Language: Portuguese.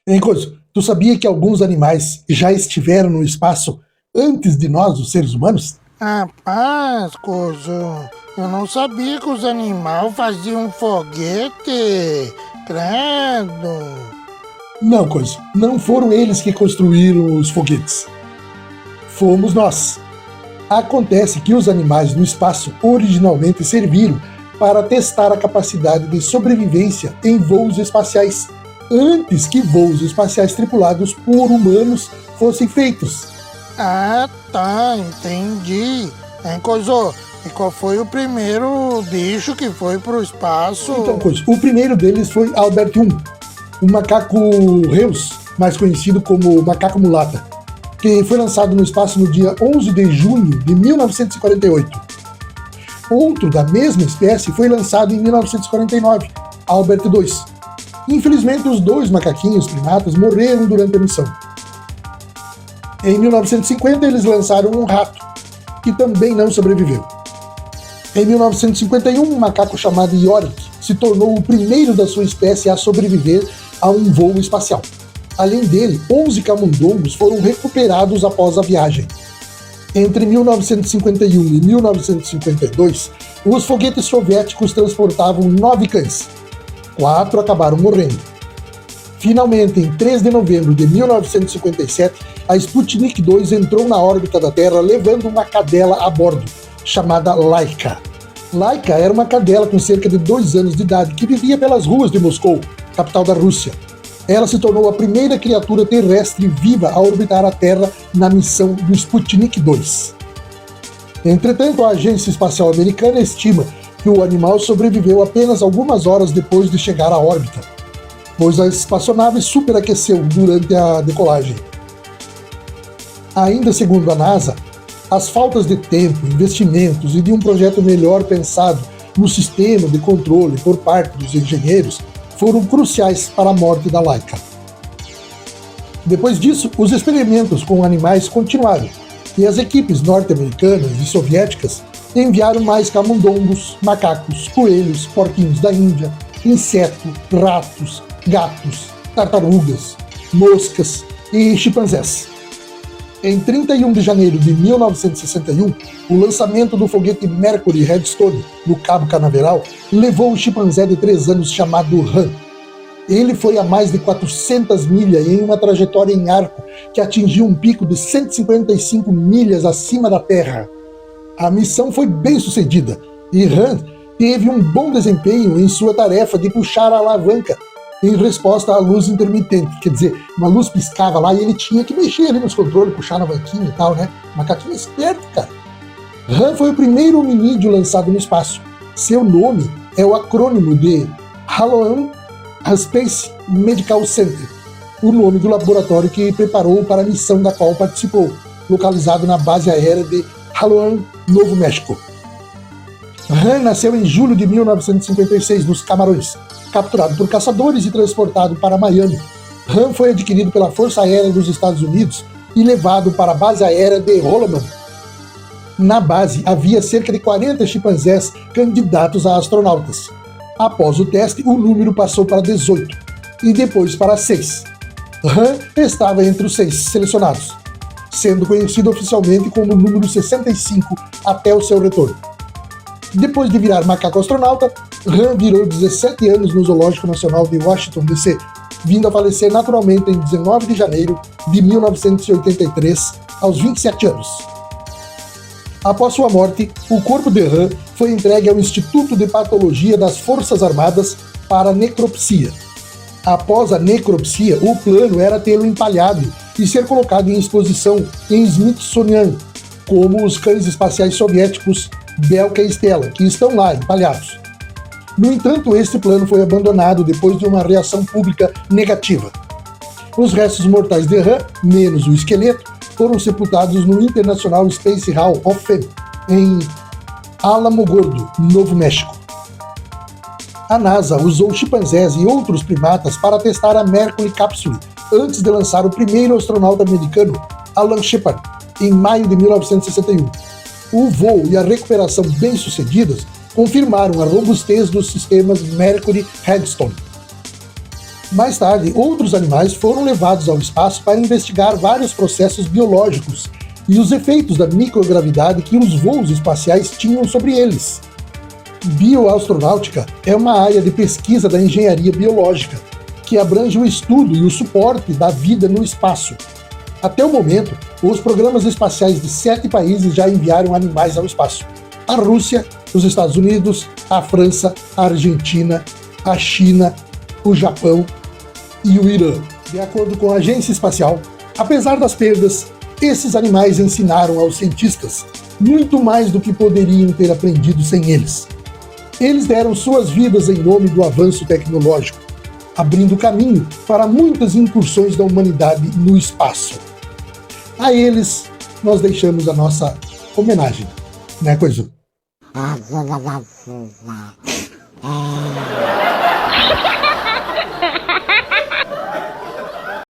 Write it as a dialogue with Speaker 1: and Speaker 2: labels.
Speaker 1: Hein, Coisa? Tu sabia que alguns animais já estiveram no espaço antes de nós, os seres humanos?
Speaker 2: Rapaz, Cozo, eu não sabia que os animais faziam foguete. Credo.
Speaker 1: Não, Coisa. Não foram eles que construíram os foguetes. Fomos nós. Acontece que os animais no espaço originalmente serviram para testar a capacidade de sobrevivência em voos espaciais, antes que voos espaciais tripulados por humanos fossem feitos.
Speaker 2: Ah, tá, entendi. Hein, Cozo? E qual foi o primeiro bicho que foi pro espaço?
Speaker 1: Então, Coisa, o primeiro deles foi Albert I, um macaco Reus, mais conhecido como macaco mulata, que foi lançado no espaço no dia 11 de junho de 1948. Outro da mesma espécie foi lançado em 1949, Albert II. Infelizmente, os dois macaquinhos primatas morreram durante a missão. Em 1950, eles lançaram um rato, que também não sobreviveu. Em 1951, um macaco chamado Yorick se tornou o primeiro da sua espécie a sobreviver a um voo espacial. Além dele, 11 camundongos foram recuperados após a viagem. Entre 1951 e 1952, os foguetes soviéticos transportavam 9 cães. 4 acabaram morrendo. Finalmente, em 3 de novembro de 1957, a Sputnik 2 entrou na órbita da Terra levando uma cadela a bordo, chamada Laika. Laika era uma cadela com cerca de 2 anos de idade que vivia pelas ruas de Moscou, capital da Rússia. Ela se tornou a primeira criatura terrestre viva a orbitar a Terra na missão do Sputnik 2. Entretanto, a Agência Espacial Americana estima que o animal sobreviveu apenas algumas horas depois de chegar à órbita, pois a espaçonave superaqueceu durante a decolagem. Ainda segundo a NASA, as faltas de tempo, investimentos e de um projeto melhor pensado no sistema de controle por parte dos engenheiros foram cruciais para a morte da Laika. Depois disso, os experimentos com animais continuaram, e as equipes norte-americanas e soviéticas enviaram mais camundongos, macacos, coelhos, porquinhos da Índia, insetos, ratos, gatos, tartarugas, moscas e chimpanzés. Em 31 de janeiro de 1961, o lançamento do foguete Mercury Redstone, no Cabo Canaveral, levou o chimpanzé de 3 anos chamado Han. Ele foi a mais de 400 milhas em uma trajetória em arco que atingiu um pico de 155 milhas acima da Terra. A missão foi bem sucedida e Han teve um bom desempenho em sua tarefa de puxar a alavanca em resposta à luz intermitente, quer dizer, uma luz piscava lá e ele tinha que mexer ali nos controles, puxar na banquinha e tal, né? Macaquinho esperto, cara. Han foi o primeiro hominídeo lançado no espaço. Seu nome é o acrônimo de Haloan Space Medical Center, o nome do laboratório que preparou para a missão da qual participou, localizado na base aérea de Haloan, Novo México. Han nasceu em julho de 1956, nos Camarões. Capturado por caçadores e transportado para Miami, Han foi adquirido pela Força Aérea dos Estados Unidos e levado para a base aérea de Holloman. Na base havia cerca de 40 chimpanzés candidatos a astronautas. Após o teste, o número passou para 18 e depois para 6. Han estava entre os 6 selecionados, sendo conhecido oficialmente como o número 65 até o seu retorno. Depois de virar macaco astronauta, Han virou 17 anos no Zoológico Nacional de Washington, D.C., vindo a falecer naturalmente em 19 de janeiro de 1983, aos 27 anos. Após sua morte, o corpo de Han foi entregue ao Instituto de Patologia das Forças Armadas para necropsia. Após a necropsia, o plano era tê-lo empalhado e ser colocado em exposição em Smithsonian, como os cães espaciais soviéticos Belka e Stella, que estão lá empalhados. No entanto, este plano foi abandonado depois de uma reação pública negativa. Os restos mortais de Han, menos o esqueleto, foram sepultados no International Space Hall of Fame, em Alamogordo, Novo México. A NASA usou chimpanzés e outros primatas para testar a Mercury Capsule antes de lançar o primeiro astronauta americano, Alan Shepard, em maio de 1961. O voo e a recuperação bem-sucedidas confirmaram a robustez dos sistemas Mercury Redstone. Mais tarde, outros animais foram levados ao espaço para investigar vários processos biológicos e os efeitos da microgravidade que os voos espaciais tinham sobre eles. Bioastronáutica é uma área de pesquisa da engenharia biológica, que abrange o estudo e o suporte da vida no espaço. Até o momento, os programas espaciais de 7 países já enviaram animais ao espaço: a Rússia, os Estados Unidos, a França, a Argentina, a China, o Japão e o Irã. De acordo com a agência espacial, apesar das perdas, esses animais ensinaram aos cientistas muito mais do que poderiam ter aprendido sem eles. Eles deram suas vidas em nome do avanço tecnológico, abrindo caminho para muitas incursões da humanidade no espaço. A eles, nós deixamos a nossa homenagem, né, Coiso?